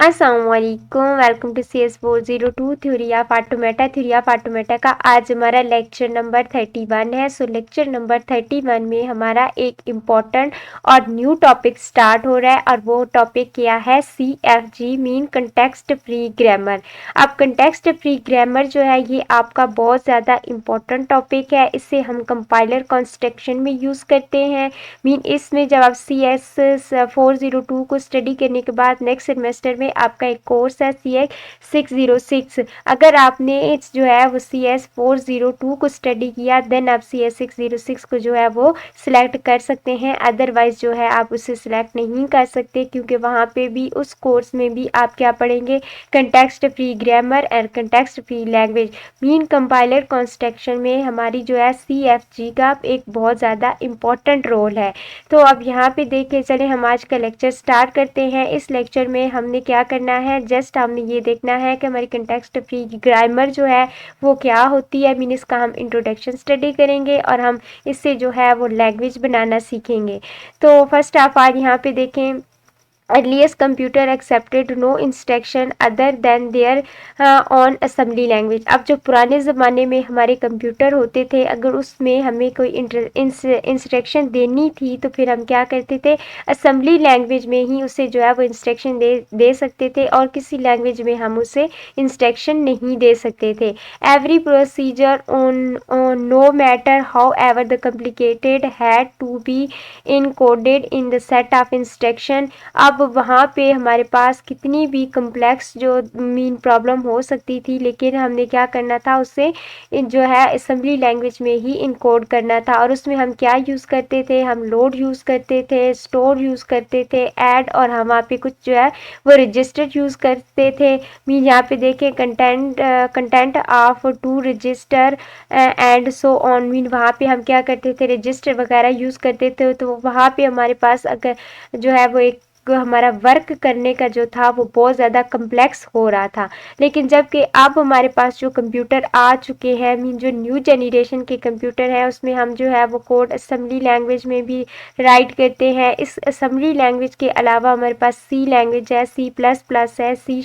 अस्सलामुअलैकुम, welcome to CS 402 theory of automata. Theory of automata का आज हमारा लेक्चर नंबर 31 है। सो लेक्चर नंबर 31 में हमारा एक इम्पॉर्टेंट और न्यू टॉपिक स्टार्ट हो रहा है और वो टॉपिक क्या है, CFG mean context free grammar. अब कंटेक्स्ट फ्री ग्रामर जो है ये आपका बहुत ज़्यादा इम्पॉर्टेंट टॉपिक है। इसे हम कंपाइलर कंस्ट्रक्शन में यूज़ करते हैं। मीन इसमें जब आप CS 402 को स्टडी करने के बाद नेक्स्ट सेमेस्टर में आपका एक कोर्स है CX 606। अगर आपने जो है वो CS 402 को स्टडी किया देन आप CS 606 को जो है वो सिलेक्ट कर सकते हैं। अदरवाइज जो है आप उसे सिलेक्ट नहीं कर सकते, क्योंकि वहाँ पे भी उस कोर्स में भी आप क्या पढ़ेंगे, context free grammar and context free language mean compiler construction में हमारी जो है CFG का एक बहुत ज़्यादा इम्पॉर्टेंट रोल है। तो अब यहाँ पे देखें, चले हम आज का लेक्चर स्टार्ट करते हैं। इस लेक्चर में हमने क्या करना है, जस्ट हमने ये देखना है कि हमारी कंटेक्स्ट फ्री ग्रामर जो है वो क्या होती है। मीन इसका हम इंट्रोडक्शन स्टडी करेंगे और हम इससे जो है वो लैंग्वेज बनाना सीखेंगे। तो फर्स्ट आप आज यहाँ पे देखें, earliest computer accepted no instruction other than their on assembly language। अब जो पुराने ज़माने में हमारे कंप्यूटर होते थे, अगर उसमें हमें कोई इंस्ट्रक्शन देनी थी तो फिर हम क्या करते थे, असेंबली लैंग्वेज में ही उसे जो है वो इंस्ट्रक्शन दे सकते थे और किसी लैंग्वेज में हम उसे इंस्ट्रक्शन नहीं दे सकते थे। Every procedure on no matter however the complicated had to be encoded in the set of instruction। अब वहाँ पे हमारे पास कितनी भी कम्प्लेक्स जो मीन प्रॉब्लम हो सकती थी, लेकिन हमने क्या करना था, उसे जो है असेंबली लैंग्वेज में ही इनकोड करना था। और उसमें हम क्या यूज़ करते थे, हम लोड यूज़ करते थे, स्टोर यूज़ करते थे, ऐड, और हम वहाँ पे कुछ जो है वो रजिस्टर यूज़ करते थे। मीन यहाँ पे देखें content of to register and so on. Mean वहाँ पे हम क्या करते थे, रजिस्टर वगैरह यूज़ करते थे। तो वहाँ पे हमारे पास अगर जो है वो एक हमारा वर्क करने का जो था वो बहुत ज़्यादा कम्प्लेक्स हो रहा था। लेकिन जबकि अब हमारे पास जो कंप्यूटर आ चुके हैं, मीन जो न्यू जनरेशन के कंप्यूटर है, उसमें हम जो है वो कोड असेंबली लैंग्वेज में भी राइट करते हैं। इस असेंबली लैंग्वेज के अलावा हमारे पास C लैंग्वेज है, C++ है, C#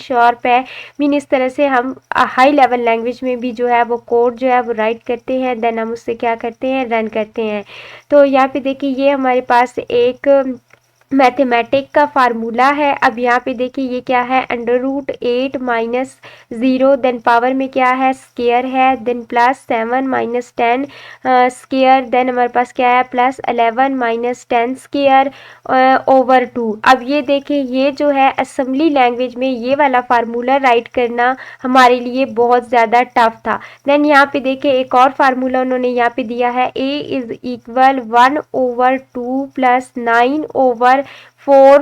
है। मीन इस तरह से हम हाई लेवल लैंग्वेज में भी जो है वो कोड जो है वो राइट करते हैं, देन हम उससे क्या करते हैं, रन करते हैं। तो यहाँ पे देखिए ये हमारे पास एक मैथमेटिक का फार्मूला है। अब यहाँ पे देखिए ये क्या है, √8 - 0, देन पावर में क्या है, स्केयर है, देन +7 - 10 स्केयर, देन हमारे पास क्या है, +11 - 10 स्केयर ओवर 2। अब ये देखिए ये जो है असेंबली लैंग्वेज में ये वाला फार्मूला राइट करना हमारे लिए बहुत ज़्यादा टफ था। देन यहाँ पे देखिए एक और फार्मूला उन्होंने यहाँ पे दिया है, A = 1/2 + 9/4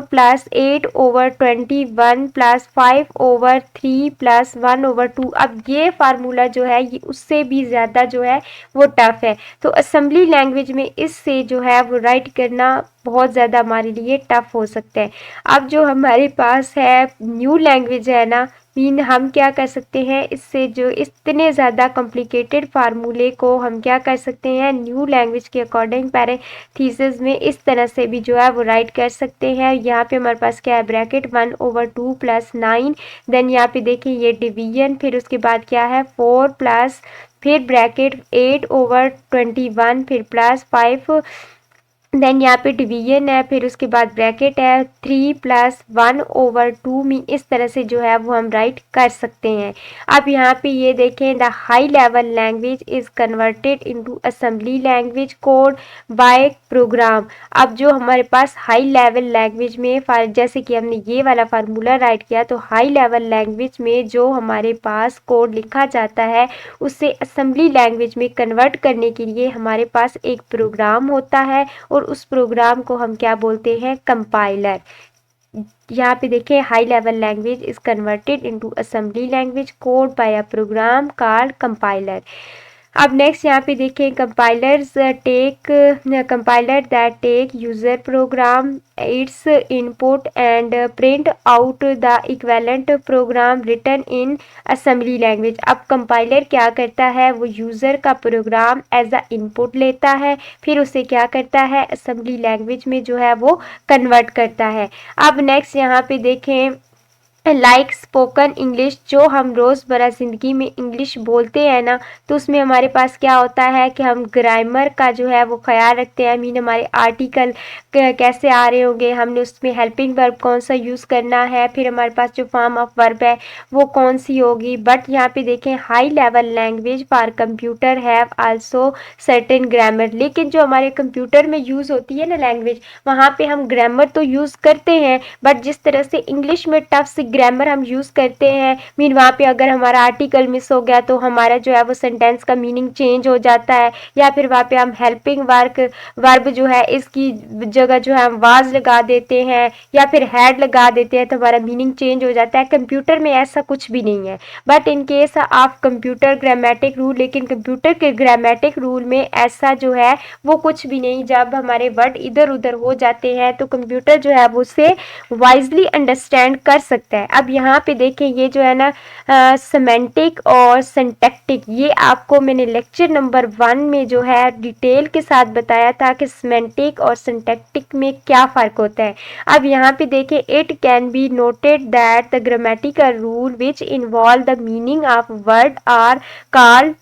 + 8/21 + 5/3 + 1/2। अब ये फार्मूला जो है ये उससे भी ज़्यादा जो है वो टफ है। तो असेंबली लैंग्वेज में इससे जो है वो राइट करना बहुत ज़्यादा हमारे लिए टफ हो सकता है। अब जो हमारे पास है न्यू लैंग्वेज है ना, मीन हम क्या कर सकते हैं, इससे जो इतने ज़्यादा कॉम्प्लिकेटेड फार्मूले को हम क्या कर सकते हैं, न्यू लैंग्वेज के अकॉर्डिंग पैरेंथेसिस में इस तरह से भी जो है वो राइट कर सकते हैं। यहाँ पे हमारे पास क्या है, ब्रैकेट 1/2 + 9, देन यहाँ पे देखिए ये डिवीजन, फिर उसके बाद क्या है 4 प्लस, फिर ब्रैकेट 8/21, फिर +5, देन यहाँ पे डिवीजन है, फिर उसके बाद ब्रैकेट है 3 + 1/2। मीन इस तरह से जो है वो हम राइट कर सकते हैं। अब यहाँ पे ये देखें, the high level language is converted into assembly language code by program. अब जो हमारे पास हाई लेवल लैंग्वेज में जैसे कि हमने ये वाला फार्मूला राइट किया, तो हाई लेवल लैंग्वेज में जो हमारे पास कोड लिखा जाता है उसे असेंबली लैंग्वेज में कन्वर्ट करने के लिए हमारे पास एक प्रोग्राम होता है और उस प्रोग्राम को हम क्या बोलते हैं, कंपाइलर। यहाँ पे देखें, high level language is converted into assembly language code by a program called compiler. अब नेक्स्ट यहाँ पे देखें, compiler that take user program its input and print out the equivalent program written in assembly language. अब compiler क्या करता है, वो user का प्रोग्राम एज अ इनपुट लेता है, फिर उसे क्या करता है, असेंबली लैंग्वेज में जो है वो कन्वर्ट करता है। अब नेक्स्ट यहाँ पे देखें, लाइक स्पोकन इंग्लिश, जो हम रोज़मर्रा ज़िंदगी में इंग्लिश बोलते हैं ना, तो उसमें हमारे पास क्या होता है कि हम ग्रामर का जो है वो ख्याल रखते हैं। मीन हमारे आर्टिकल कैसे आ रहे होंगे, हमने उसमें हेल्पिंग वर्ब कौन सा यूज़ करना है, फिर हमारे पास जो फॉर्म ऑफ वर्ब है वो कौन सी होगी। बट यहाँ पे देखें, high level language for computer have also certain grammar, लेकिन जो हमारे कंप्यूटर में यूज़ होती है ना लैंग्वेज, वहाँ पे हम ग्रामर तो यूज़ करते हैं, बट जिस तरह से इंग्लिश में टफ से ग्रामर हम यूज़ करते हैं, मीन वहाँ पे अगर हमारा आर्टिकल मिस हो गया तो हमारा जो है वो सेंटेंस का मीनिंग चेंज हो जाता है, या फिर वहाँ पे हम हेल्पिंग वर्ब जो है इसकी जगह जो है हम वाज लगा देते हैं या फिर हैड लगा देते हैं, तो हमारा मीनिंग चेंज हो जाता है। कंप्यूटर में ऐसा कुछ भी नहीं है। But in case of computer grammatic rule, लेकिन कंप्यूटर के ग्रामेटिक रूल में ऐसा जो है वो कुछ भी नहीं। जब हमारे वर्ड इधर उधर हो जाते हैं तो कंप्यूटर जो है वो उसे वाइजली अंडरस्टैंड कर सकता है। अब यहाँ पे देखें, ये जो है ना सेमेंटिक और सिंटैक्टिक, ये आपको मैंने लेक्चर नंबर 1 में जो है डिटेल के साथ बताया था कि सेमेंटिक और सिंटैक्टिक में क्या फ़र्क होता है। अब यहाँ पे देखें, it can be noted that the grammatical rule which involve the meaning of word are called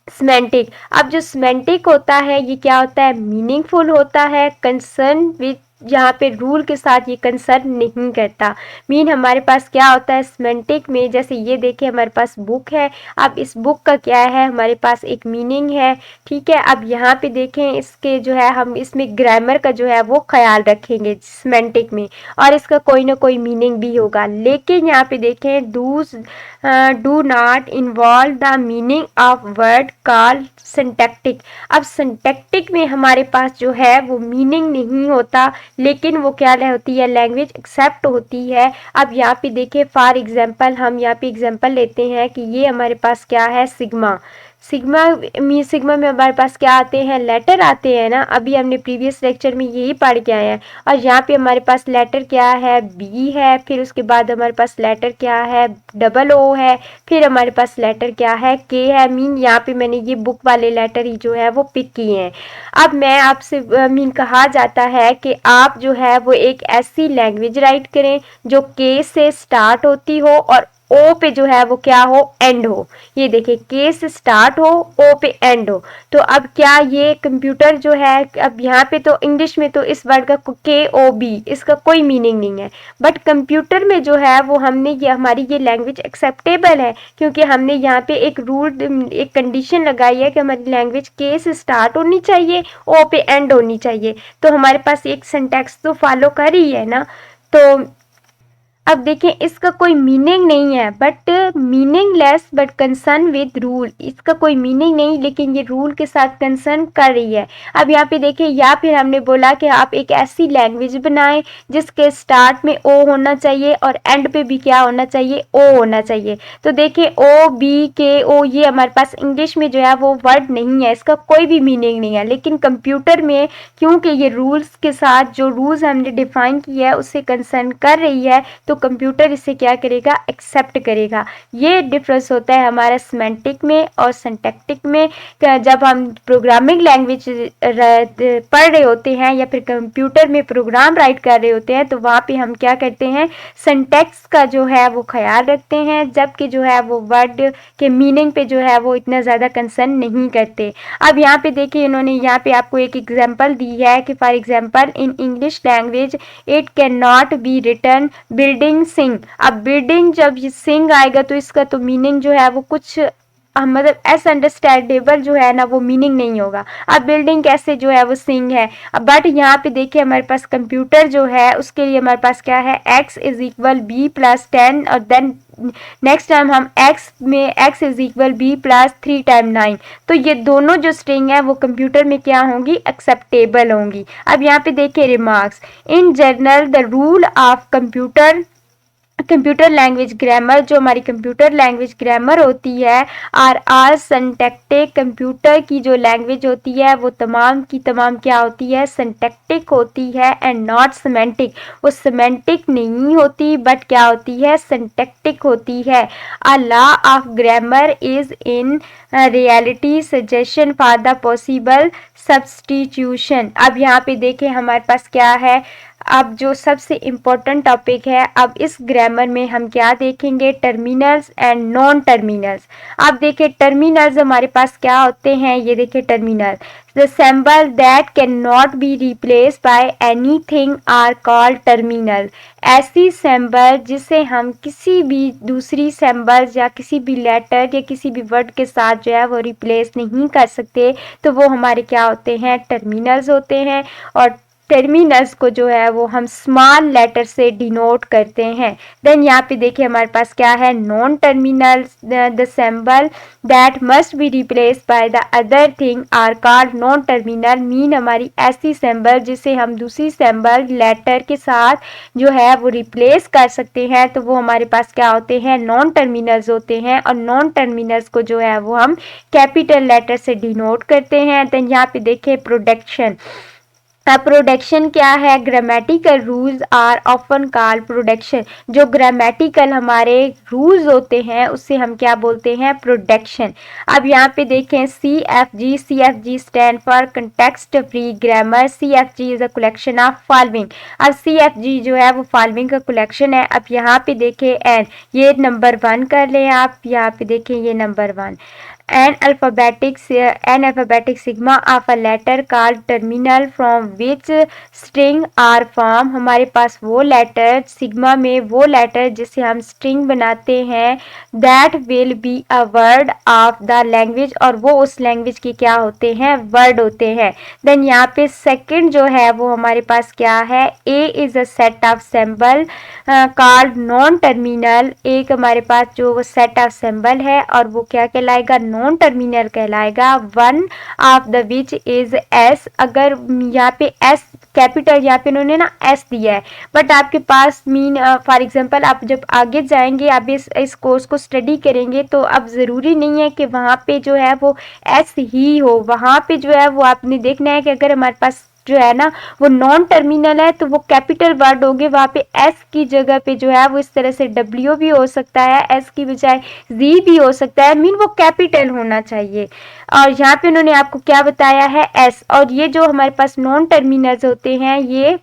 semantic. अब जो सिमेंटिक होता है ये क्या होता है, मीनिंगफुल होता है, कंसर्न विद, यहाँ पे रूल के साथ ये कंसर्न नहीं करता। मीन हमारे पास क्या होता है सिमेंटिक में, जैसे ये देखिए हमारे पास बुक है, अब इस बुक का क्या है, हमारे पास एक मीनिंग है, ठीक है। अब यहाँ पे देखें, इसके जो है हम इसमें ग्रामर का जो है वो ख्याल रखेंगे सिमेंटिक में, और इसका कोई ना कोई मीनिंग भी होगा। लेकिन यहाँ पे देखें, do not involve the meaning of word called syntactic. अब सिंटैक्टिक में हमारे पास जो है वो मीनिंग नहीं होता, लेकिन वो क्या होती है, लैंग्वेज एक्सेप्ट होती है। अब यहाँ पे देखिए, फॉर एग्जांपल हम यहाँ पे एग्जांपल लेते हैं कि ये हमारे पास क्या है, सिग्मा। सिग्मा में हमारे पास क्या आते हैं, लेटर आते हैं ना, अभी हमने प्रीवियस लेक्चर में यही पढ़ के आए हैं। और यहाँ पे हमारे पास लेटर क्या है, बी है, फिर उसके बाद हमारे पास लेटर क्या है, डबल ओ है, फिर हमारे पास लेटर क्या है, के है। मीन यहाँ पे मैंने ये बुक वाले लेटर ही जो है वो पिक किए हैं। अब मैं आपसे मीन कहा जाता है कि आप जो है वो एक ऐसी लैंग्वेज राइट करें जो के से स्टार्ट होती हो और ओ पे जो है वो क्या हो, एंड हो। ये देखिए, के से स्टार्ट हो, ओ पे एंड हो। तो अब क्या ये कंप्यूटर जो है, अब यहाँ पे तो इंग्लिश में तो इस वर्ड का के ओ बी, इसका कोई मीनिंग नहीं है, बट कंप्यूटर में जो है वो हमने ये, हमारी ये लैंग्वेज एक्सेप्टेबल है, क्योंकि हमने यहाँ पे एक रूल, एक कंडीशन लगाई है कि हमारी लैंग्वेज के से स्टार्ट होनी चाहिए, ओ पे एंड होनी चाहिए। तो हमारे पास एक सिंटैक्स तो फॉलो कर ही है ना। तो अब देखें, इसका कोई मीनिंग नहीं है, but meaningless but concern with rule, इसका कोई मीनिंग नहीं, लेकिन ये रूल के साथ कंसर्न कर रही है। अब यहाँ पे देखें, या फिर हमने बोला कि आप एक ऐसी लैंग्वेज बनाएं जिसके स्टार्ट में ओ होना चाहिए और एंड पे भी क्या होना चाहिए, ओ होना चाहिए। तो देखिए, ओ बी के ओ, ये हमारे पास इंग्लिश में जो है वो वर्ड नहीं है, इसका कोई भी मीनिंग नहीं है, लेकिन कंप्यूटर में क्योंकि ये रूल्स के साथ, जो रूल्स हमने डिफाइन किया है उससे कंसर्न कर रही है, तो कंप्यूटर इसे क्या करेगा, एक्सेप्ट करेगा। ये डिफरेंस होता है हमारा सिमेंटिक में और सिंटैक्टिक में। जब हम प्रोग्रामिंग लैंग्वेज पढ़ रहे होते हैं या फिर कंप्यूटर में प्रोग्राम राइट कर रहे होते हैं, तो वहाँ पे हम क्या करते हैं, सिंटैक्स का जो है वो ख्याल रखते हैं, जबकि जो है वो वर्ड के मीनिंग पे जो है वो इतना ज़्यादा कंसर्न नहीं करते। अब यहाँ पे देखिए, इन्होंने यहाँ पे आपको एक एग्जाम्पल दी है कि for example, in English language it can not be written building sing. अब बिल्डिंग जब ये सिंग आएगा तो इसका तो मीनिंग जो है वो कुछ मतलब ऐसा अंडरस्टैंडेबल जो है ना वो मीनिंग नहीं होगा। अब बिल्डिंग कैसे जो है वो सिंग है। अब बट यहाँ पे देखिए, हमारे पास कंप्यूटर जो है उसके लिए हमारे पास क्या है, x is equal b plus 10, और देन नेक्स्ट टाइम हम x में x is equal b plus 3 time 9। तो ये दोनों जो स्ट्रिंग है वो कंप्यूटर में क्या होंगी, एक्सेप्टेबल होंगी। अब यहाँ पे देखिए remarks, in general the rule of computer language grammar, जो हमारी कंप्यूटर लैंग्वेज ग्रामर होती है, आर आर सिंटैक्टिक। कंप्यूटर की जो लैंग्वेज होती है वो तमाम की तमाम क्या होती है, सिंटैक्टिक होती है एंड नॉट सिमेंटिक। वो सिमेंटिक नहीं होती बट क्या होती है, सिंटैक्टिक होती है। A law of grammar is in reality suggestion for the possible substitution. अब यहाँ पे देखें हमारे पास क्या है, अब जो सबसे इम्पोर्टेंट टॉपिक है, अब इस ग्रामर में हम क्या देखेंगे, टर्मिनल्स एंड नॉन टर्मिनल्स। अब देखिए टर्मिनल्स हमारे पास क्या होते हैं, ये देखिए terminal, the symbol that can not be replace by anything are called terminal. ऐसी सिंबल जिसे हम किसी भी दूसरी सिंबल या किसी भी लेटर या किसी भी वर्ड के साथ जो है वो रिप्लेस नहीं कर सकते, तो वो हमारे क्या होते हैं, टर्मिनल्स होते हैं। और टर्मिनल्स को जो है वो हम स्मॉल लेटर से डिनोट करते हैं। देन यहाँ पे देखिए हमारे पास क्या है, non terminals, the symbol that must be replace by the other thing are called non terminal. Mean हमारी ऐसी सिंबल जिसे हम दूसरी सिंबल लेटर के साथ जो है वो रिप्लेस कर सकते हैं, तो वो हमारे पास क्या होते हैं, नॉन टर्मिनल्स होते हैं। और नॉन टर्मिनल्स को जो है वो हम कैपिटल लेटर से डिनोट करते हैं। देन यहाँ पे देखिए प्रोडक्शन। प्रोडक्शन क्या है, grammatical rules are often called production. जो ग्रामेटिकल हमारे रूल्स होते हैं उससे हम क्या बोलते हैं, प्रोडक्शन। अब यहाँ पे देखें CFG, CFG stand for context free grammar. CFG is a collection of following. अब CFG जो है वो फॉलोइंग का कलेक्शन है। अब यहाँ पे देखें एन, ये नंबर 1 कर लें आप, यहाँ पे देखें ये number 1, an alphabetic sigma of a letter called terminal from which string are formed। हमारे पास वो लेटर सिग्मा में वो लेटर जिसे हम स्ट्रिंग बनाते हैं, that will be a word of the language, और वो उस लैंग्वेज की क्या होते हैं, वर्ड होते हैं। देन यहाँ पे सेकंड जो है वो हमारे पास क्या है, a is a set of symbol called non terminal। एक हमारे पास जो वो सेट ऑफ सिंबल है और वो क्या कहलाएगा, नॉन टर्मिनल कहलाएगा। One of the which is S. अगर यहाँ पे एस कैपिटल, यहाँ पे इन्होंने ना एस दिया है, बट आपके पास मीन फॉर एग्जांपल आप जब आगे जाएंगे, आप इस कोर्स को स्टडी करेंगे, तो अब ज़रूरी नहीं है कि वहाँ पे जो है वो एस ही हो। वहाँ पे जो है वो आपने देखना है कि अगर हमारे पास जो है ना वो नॉन टर्मिनल है तो वो कैपिटल वर्ड होंगे, वहाँ पे एस की जगह पे जो है वो इस तरह से डब्ल्यू भी हो सकता है, एस की बजाय जी भी हो सकता है, मीन वो कैपिटल होना चाहिए। और यहाँ पे उन्होंने आपको क्या बताया है, एस। और ये जो हमारे पास नॉन टर्मिनल्स होते हैं ये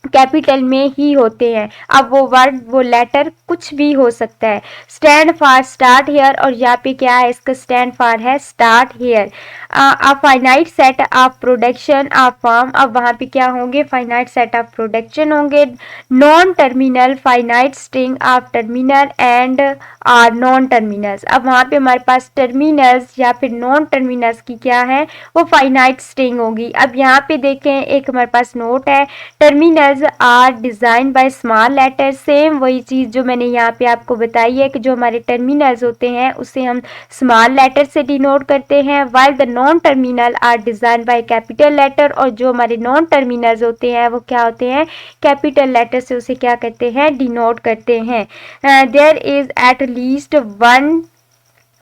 कैपिटल में ही होते हैं। अब वो वर्ड वो लेटर कुछ भी हो सकता है। स्टैंड फॉर स्टार्ट हेयर, और यहाँ पे क्या है, इसका स्टैंड फॉर है start here. A finite set of production of form. अब वहाँ पे क्या होंगे, फाइनाइट सेट ऑफ प्रोडक्शन होंगे। Non terminal finite string of terminal and or non terminals. अब वहाँ पे हमारे पास टर्मिनल्स या फिर नॉन टर्मिनल्स की क्या है, वो फाइनाइट स्ट्रिंग होगी। अब यहाँ पे देखें एक हमारे पास नोट है, terminals are design by small letter. Same वही चीज जो मैंने यहाँ पे आपको बताई है कि जो हमारे टर्मिनल्स होते हैं उसे हम स्मॉल लेटर से डिनोट करते हैं, while the non terminal are design by capital letter. और जो हमारे नॉन टर्मिनल्स होते हैं वो क्या होते हैं, कैपिटल लेटर से उसे क्या करते हैं, डिनोट करते हैं। There is at least one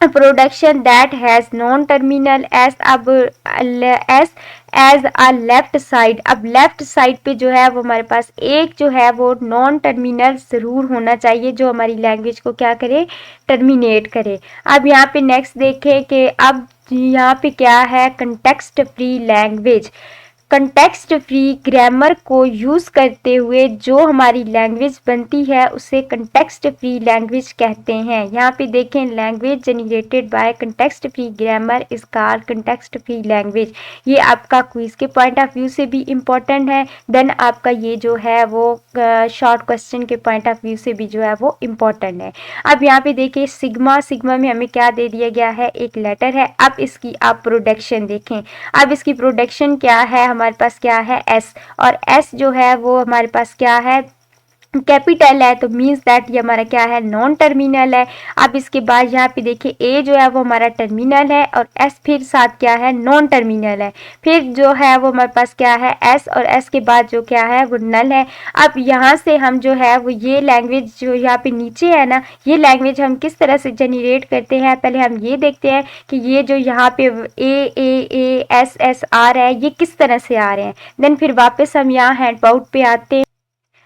production that has non terminal S. अब S as a left side. अब लेफ्ट साइड पे जो है वो हमारे पास एक जो है वो नॉन टर्मिनल ज़रूर होना चाहिए जो हमारी लैंग्वेज को क्या करे, टर्मिनेट करे। अब यहाँ पे नेक्स्ट देखें कि अब यहाँ पे क्या है, context free language. Context free grammar को यूज़ करते हुए जो हमारी लैंग्वेज बनती है उसे कंटेक्स्ट फ्री लैंग्वेज कहते हैं। यहाँ पे देखें, language generated by context free grammar is called context free language. ये आपका क्विज के पॉइंट ऑफ व्यू से भी इम्पोर्टेंट है, देन आपका ये जो है वो शॉर्ट क्वेश्चन के पॉइंट ऑफ व्यू से भी जो है वो इम्पोर्टेंट है। अब यहाँ पे देखिए सिग्मा, सिग्मा में हमें क्या दे दिया गया है, एक लेटर है। अब इसकी आप प्रोडक्शन देखें। अब इसकी प्रोडक्शन क्या है, हमारे पास क्या है, एस। और एस जो है वो हमारे पास क्या है, कैपिटल है, तो मीन्स दैट ये हमारा क्या है, नॉन टर्मिनल है। अब इसके बाद यहाँ पे देखिए ए जो है वो हमारा टर्मिनल है और एस फिर साथ क्या है, नॉन टर्मिनल है। फिर जो है वो हमारे पास क्या है, एस, और एस के बाद जो क्या है वो नल है। अब यहाँ से हम जो है वो ये लैंग्वेज जो यहाँ पे नीचे है ना, ये लैंग्वेज हम किस तरह से जनरेट करते हैं, पहले हम ये देखते हैं कि ये जो यहाँ पे ए एस आ रहा है ये किस तरह से आ रहे हैं। देन फिर वापस हम यहाँ हैंड आउट पे आते हैं।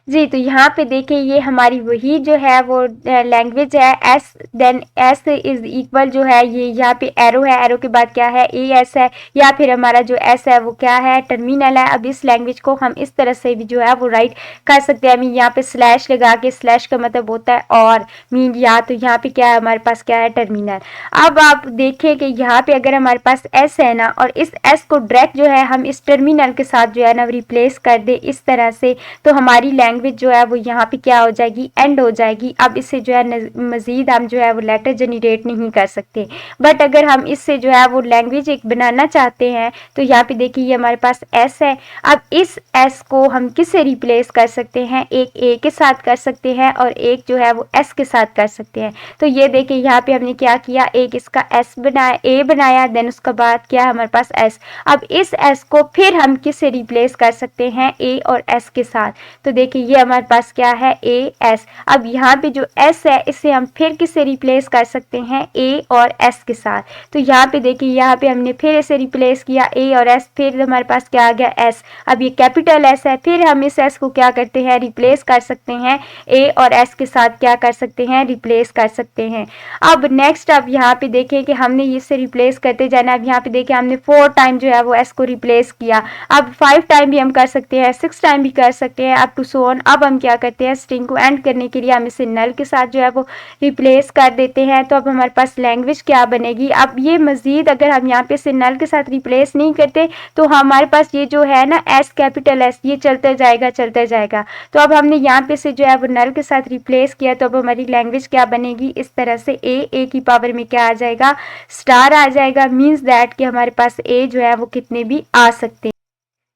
जी, तो यहाँ पे देखिए ये हमारी वही जो है वो लैंग्वेज है S, then S is equal जो है ये यहाँ पे एरो है, एरो के बाद क्या है ए एस है, या फिर हमारा जो एस है वो क्या है टर्मिनल है। अब इस लैंग्वेज को हम इस तरह से भी जो है वो राइट कर सकते हैं। मीन यहाँ पे स्लैश लगा के, स्लैश का मतलब होता है और, मीन या तो यहाँ पे क्या है हमारे पास क्या है टर्मिनल। अब आप देखें कि यहाँ पे अगर हमारे पास एस है ना, और इस एस को डायरेक्ट जो है हम इस टर्मिनल के साथ जो है ना रिप्लेस कर दे इस तरह से, तो हमारी लैंग्वेज जो है वो यहाँ पे क्या हो जाएगी, एंड हो जाएगी। अब इससे जो है मजीद हम जो है वो लेटर जनरेट नहीं कर सकते। बट अगर हम इससे जो है वो लैंग्वेज एक बनाना चाहते हैं तो यहाँ पे देखिए ये हमारे पास एस है। अब इस एस को हम किससे रिप्लेस कर सकते हैं, एक ए के साथ कर सकते हैं और एक जो है वो एस के साथ कर सकते हैं। तो ये देखिए यहाँ पे हमने क्या किया, एक इसका एस बनाया, ए बनाया, देन उसके बाद क्या है हमारे पास एस। अब इस एस को फिर हम किससे रिप्लेस कर सकते हैं, ए और एस के साथ। तो देखिए ये हमारे पास क्या है ए एस। अब यहाँ पे जो एस है इसे हम फिर किससे रिप्लेस कर सकते हैं, ए और एस के साथ। तो यहाँ पे देखिए यहाँ पे हमने फिर इसे रिप्लेस किया ए और एस, फिर हमारे पास क्या आ गया एस। अब ये कैपिटल एस है, फिर हम इस एस को क्या करते हैं रिप्लेस कर सकते हैं ए और एस के साथ, क्या कर सकते हैं रिप्लेस कर सकते हैं। अब नेक्स्ट अब यहाँ पे देखें कि हमने इससे रिप्लेस करते जाना। अब यहाँ पे देखें हमने 4 टाइम जो है वो एस को रिप्लेस किया। अब 5 टाइम भी हम कर सकते हैं, 6 टाइम भी कर सकते हैं, अप टू सो ऑन। अब हम क्या करते हैं स्ट्रिंग को एंड करने के लिए हम इसे नल के साथ जो है वो रिप्लेस कर देते हैं। तो अब हमारे पास लैंग्वेज क्या बनेगी, अब ये मजीद अगर हम यहाँ पे इसे नल के साथ रिप्लेस नहीं करते तो हमारे पास ये जो है ना एस, कैपिटल एस, ये चलता जाएगा चलता जाएगा। तो अब हमने यहाँ पे से जो है वो नल के साथ रिप्लेस किया, तो अब हमारी लैंग्वेज क्या बनेगी इस तरह से, ए की पावर में क्या आ जाएगा, स्टार आ जाएगा। मीन्स दैट कि हमारे पास ए जो है वो कितने भी आ सकते हैं।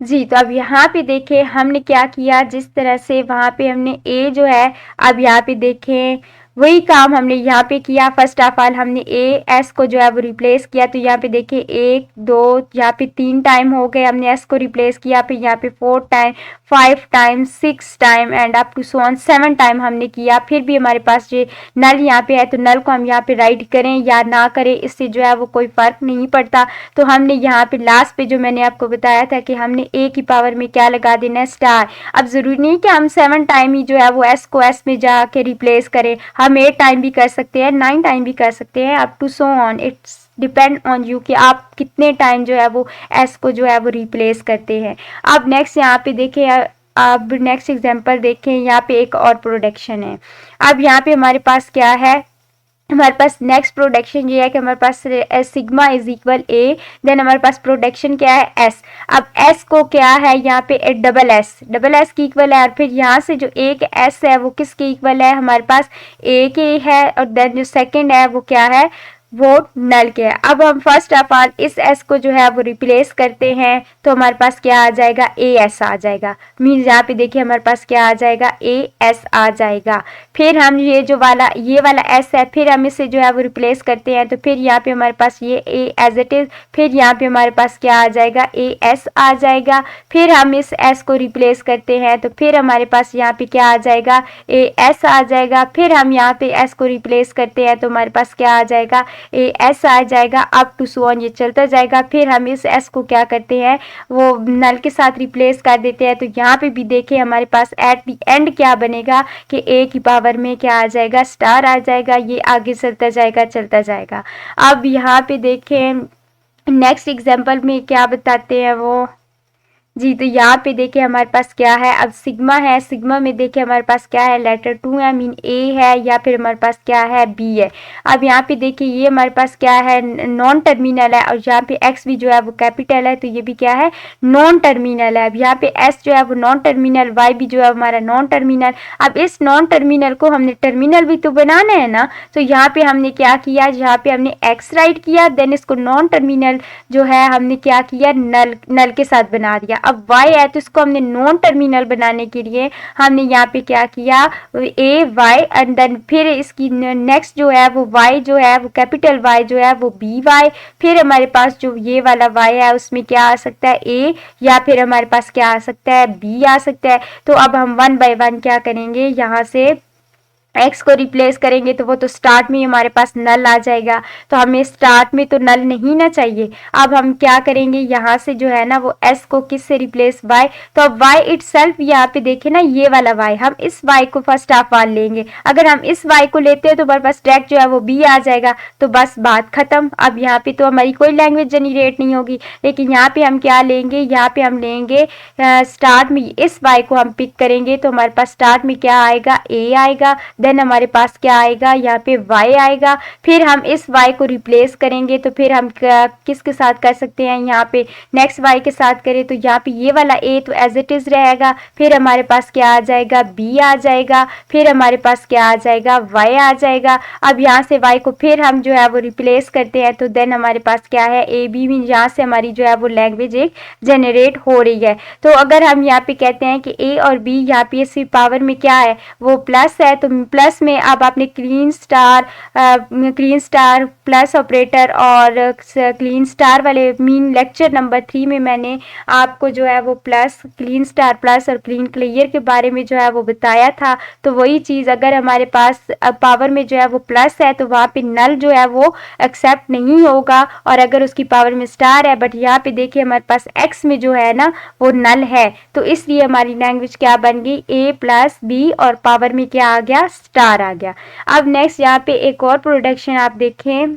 जी, तो अब यहाँ पे देखें हमने क्या किया, जिस तरह से वहाँ पे हमने ए जो है, अब यहाँ पे देखें वही काम हमने यहाँ पे किया। फर्स्ट ऑफ ऑल हमने ए एस को जो है वो रिप्लेस किया। तो यहाँ पे देखिए 1 2 यहाँ पे 3 टाइम हो गए हमने एस को रिप्लेस किया, फिर यहाँ पे 4 time, 5 time, 6 time and up to so on 7 time हमने किया। फिर भी हमारे पास ये नल यहाँ पे है, तो नल को हम यहाँ पे राइट करें या ना करें इससे जो है वो कोई फर्क नहीं पड़ता। तो हमने यहाँ पे लास्ट पे जो मैंने आपको बताया था कि हमने ए की पावर में क्या लगा देना है, स्टार। अब जरूरी नहीं कि हम 7 टाइम ही जो है वो एस को एस में जाके रिप्लेस करें, हम 8 टाइम भी कर सकते हैं, 9 टाइम भी कर सकते हैं, up to so on. It's depend on you कि आप कितने टाइम जो है वो एस को जो है वो रिप्लेस करते हैं। अब नेक्स्ट यहाँ पे देखें, अब नेक्स्ट एग्जांपल देखें, यहाँ पे एक और प्रोडक्शन है। अब यहाँ पे हमारे पास क्या है, हमारे पास नेक्स्ट प्रोडक्शन ये है कि हमारे पास sigma is equal A, then हमारे पास प्रोडक्शन क्या है एस। अब एस को क्या है यहाँ पे डबल एस की इक्वल है, और फिर यहाँ से जो एक एस है वो किसके इक्वल है, हमारे पास ए के है, और देन जो सेकंड है वो क्या है, वो नल के है। अब हम फर्स्ट ऑफ ऑल इस एस को जो है वो रिप्लेस करते हैं, तो हमारे पास क्या आ जाएगा, ए एस आ जाएगा। मीन्स यहाँ पे देखिए हमारे पास क्या आ जाएगा, ए एस आ जाएगा। फिर हम ये जो वाला एस है, फिर हम इसे जो है वो रिप्लेस करते हैं, तो फिर यहाँ पे हमारे पास ये ए एज इट इज, फिर यहाँ पे हमारे पास क्या आ जाएगा, ए एस आ जाएगा। फिर हम इस एस को रिप्लेस करते हैं, तो फिर हमारे पास यहाँ पे क्या आ जाएगा, ए एस आ जाएगा। फिर हम यहाँ पे एस को रिप्लेस करते हैं, तो हमारे पास क्या आ जाएगा, ए एस आ जाएगा। अप टू सो ऑन ये चलता जाएगा। फिर हम इस एस को क्या करते हैं, वो नल के साथ रिप्लेस कर देते हैं। तो यहाँ पे भी देखिए हमारे पास एट द एंड क्या बनेगा कि ए की पावर में क्या आ जाएगा, स्टार आ जाएगा। ये आगे चलता जाएगा चलता जाएगा। अब यहाँ पे देखें नेक्स्ट एग्जाम्पल में क्या बताते हैं वो, जी, तो यहाँ पे देखिए हमारे पास क्या है, अब सिग्मा है, सिग्मा में देखिए हमारे पास क्या है, लेटर 2 है, मीन ए है, या फिर हमारे पास क्या है, बी है। अब यहाँ पे देखिए ये हमारे पास क्या है, नॉन टर्मिनल है, और यहाँ पे एक्स भी जो है वो कैपिटल है, तो ये भी क्या है, नॉन टर्मिनल है। अब यहाँ पे एस जो है वो नॉन टर्मिनल, वाई भी जो है हमारा नॉन टर्मिनल। अब इस नॉन टर्मिनल को हमने टर्मिनल भी तो बनाना है ना, तो यहाँ पे हमने क्या किया, यहाँ पे हमने एक्स राइट किया, देन इसको नॉन टर्मिनल जो है हमने क्या किया, नल के साथ बना दिया। अब y है तो इसको हमने नॉन टर्मिनल बनाने के लिए हमने यहाँ पे क्या किया, ए वाई, एंड देन फिर इसकी नेक्स्ट जो है वो y जो है वो कैपिटल Y जो है वो बी वाई। फिर हमारे पास जो ये वाला y है उसमें क्या आ सकता है, a, या फिर हमारे पास क्या आ सकता है, b आ सकता है। तो अब हम 1 बाय 1 क्या करेंगे, यहाँ से एक्स को रिप्लेस करेंगे तो वो तो स्टार्ट में ही हमारे पास नल आ जाएगा, तो हमें स्टार्ट में तो नल नहीं ना चाहिए। अब हम क्या करेंगे, यहाँ से जो है ना वो एस को किस से रिप्लेस, वाई, तो अब वाई इटसेल्फ यहाँ पे देखे ना ये वाला वाई, हम इस वाई को फर्स्ट हाफ वाल लेंगे। अगर हम इस वाई को लेते हैं तो हमारे पास डायरेक्ट जो है वो बी आ जाएगा, तो बस बात खत्म। अब यहाँ पे तो हमारी कोई लैंग्वेज जनरेट नहीं होगी, लेकिन यहाँ पे हम क्या लेंगे, यहाँ पे हम लेंगे स्टार्ट में इस वाई को हम पिक करेंगे, तो हमारे पास स्टार्ट में क्या आएगा, ए आएगा, देन हमारे पास क्या आएगा, यहाँ पे y आएगा, फिर हम इस y को रिप्लेस करेंगे, तो फिर हम किसके साथ कर सकते हैं, यहाँ पे नेक्स्ट y के साथ करें तो यहाँ पे ये वाला a तो एज इट इज रहेगा, फिर हमारे पास क्या आ जाएगा, b आ जाएगा, फिर हमारे पास क्या आ जाएगा, y आ जाएगा। अब यहाँ से y को फिर हम जो है वो रिप्लेस करते हैं, तो देन हमारे पास क्या है, ए बी में यहाँ से हमारी जो है वो लैंग्वेज एक जनरेट हो रही है। तो अगर हम यहाँ पे कहते हैं कि a और b यहाँ पे इसी पावर में क्या है, वो प्लस है, तो प्लस में अब आपने क्लीन स्टार प्लस ऑपरेटर और क्लीन स्टार वाले मीन लेक्चर नंबर 3 में मैंने आपको जो है वो प्लस क्लीन स्टार प्लस और क्लीन क्लियर के बारे में जो है वो बताया था। तो वही चीज़ अगर हमारे पास पावर में जो है वो प्लस है तो वहाँ पे नल जो है वो एक्सेप्ट नहीं होगा, और अगर उसकी पावर में स्टार है, बट यहाँ पे देखिए हमारे पास एक्स में जो है ना वो नल है, तो इसलिए हमारी लैंग्वेज क्या बन गई, ए प्लस बी और पावर में क्या आ गया, स्टार आ गया। अब नेक्स्ट यहाँ पे एक और प्रोडक्शन आप देखें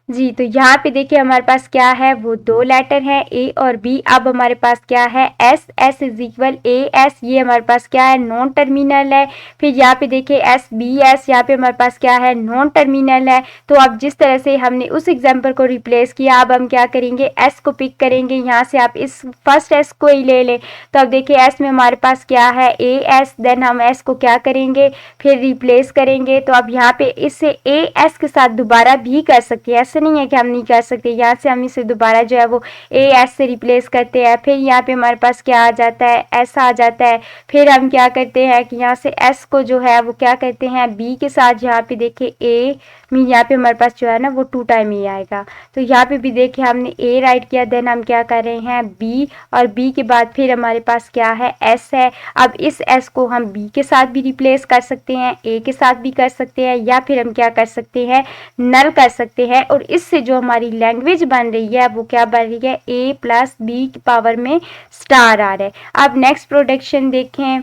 जी, तो यहाँ पे देखिए हमारे पास क्या है, वो दो लेटर हैं ए और बी। अब हमारे पास क्या है, S, S is equal A S, ये हमारे पास क्या है, नॉन टर्मिनल है। फिर यहाँ पे देखिए एस बी एस, यहाँ पे हमारे पास क्या है, नॉन टर्मिनल है। तो अब जिस तरह से हमने उस एग्जाम्पल को रिप्लेस किया, अब हम क्या करेंगे, एस को पिक करेंगे, यहाँ से आप इस फर्स्ट एस को ही ले लें। तो अब देखिए एस में हमारे पास क्या है, ए एस, देन हम एस को क्या करेंगे, फिर रिप्लेस करेंगे। तो अब यहाँ पे इससे ए एस के साथ दोबारा भी कर सकते हैं, नहीं है कि हम नहीं कर सकते, यहाँ से हम इसे दोबारा जो है वो ए एस से रिप्लेस करते हैं। फिर यहाँ पे हमारे पास क्या आ जाता है, एस आ जाता है। फिर हम क्या करते हैं कि यहाँ से एस को जो है वो क्या करते हैं, बी के साथ, यहाँ पे देखिए ए मीन यहाँ पे हमारे पास जो है ना वो 2 टाइम ए आएगा। तो यहाँ पे भी देखिए हमने ए राइट किया, देन हम क्या कर रहे हैं, बी, और बी के बाद फिर हमारे पास क्या है, एस है। अब इस एस को हम बी के साथ भी रिप्लेस कर सकते हैं, ए के साथ भी कर सकते हैं, या फिर हम क्या कर सकते हैं, नल कर सकते हैं। और इससे जो हमारी लैंग्वेज बन रही है वो क्या बन रही है, ए प्लस बी की पावर में स्टार आ रहा है। अब नेक्स्ट प्रोडक्शन देखें,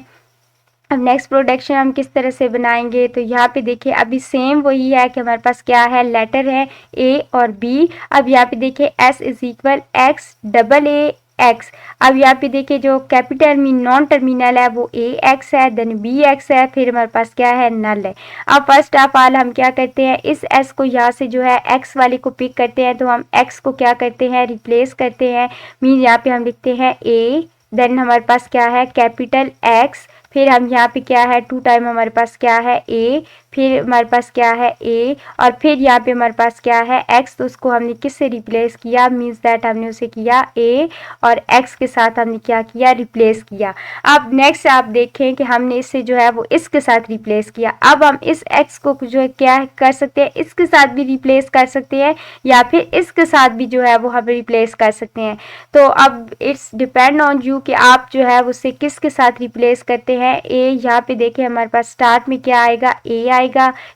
अब नेक्स्ट प्रोडक्शन हम किस तरह से बनाएंगे, तो यहाँ पे देखिए अभी सेम वही है कि हमारे पास क्या है, लेटर है ए और बी। अब यहाँ पे देखिए S is equal x double A x. अब यहाँ पे देखिए जो कैपिटल मीन नॉन टर्मिनल है वो ए एक्स है, देन बी एक्स है, फिर हमारे पास क्या है, नल है। अब फर्स्ट ऑफ ऑल हम क्या करते हैं, इस एस को यहाँ से जो है एक्स वाले को पिक करते हैं, तो हम एक्स को क्या करते हैं, रिप्लेस करते हैं। मीन यहाँ पे हम लिखते हैं ए, देन हमारे पास क्या है, कैपिटल एक्स, फिर हम यहाँ पे क्या है, 2 टाइम हमारे पास क्या है, ए, फिर हमारे पास क्या है, ए, और फिर यहाँ पे हमारे पास क्या है, एक्स। तो उसको हमने किस से रिप्लेस किया, मीन्स दैट हमने उसे किया ए और एक्स के साथ हमने क्या किया, रिप्लेस किया। अब नेक्स्ट आप देखें कि हमने इससे जो है वो इसके साथ रिप्लेस किया। अब हम इस एक्स को जो है क्या कर सकते हैं, इसके साथ भी रिप्लेस कर सकते हैं, या फिर इसके साथ भी जो है वो हम रिप्लेस कर सकते हैं। तो अब इट्स डिपेंड ऑन यू कि आप जो है उससे किसके साथ रिप्लेस करते हैं। ए, यहाँ पे देखिए हमारे पास स्टार्ट में क्या आएगा, ए आएगा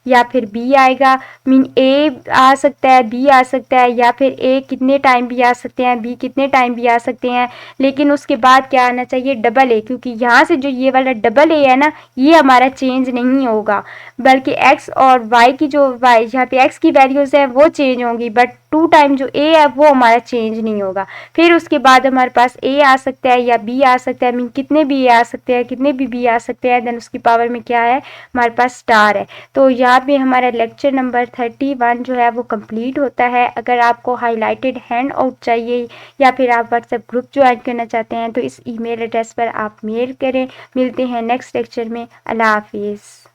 या फिर बी आएगा। मीन ए आ सकता है, बी आ सकता है, या फिर ए कितने टाइम भी आ सकते हैं, बी कितने टाइम भी आ सकते हैं, लेकिन उसके बाद क्या आना चाहिए, डबल ए, क्योंकि यहाँ से जो ये वाला डबल ए है ना, ये हमारा चेंज नहीं होगा, बल्कि एक्स और वाई की जो वाई यहाँ पे एक्स की वैल्यूज है वो चेंज होंगी, बट 2 टाइम जो ए है वो हमारा चेंज नहीं होगा। फिर उसके बाद हमारे पास ए आ सकता है या बी आ सकता है, मीन कितने भी ए आ सकते हैं, कितने भी बी आ सकते हैं, देन उसकी पावर में क्या है, हमारे पास स्टार है। तो यहाँ पे हमारा लेक्चर नंबर 31 जो है वो कंप्लीट होता है। अगर आपको हाईलाइटेड हैंड आउट चाहिए या फिर आप व्हाट्सएप ग्रुप ज्वाइन करना चाहते हैं तो इस ईमेल एड्रेस पर आप मेल करें। मिलते हैं नेक्स्ट लेक्चर में। अल्लाह हाफिज़।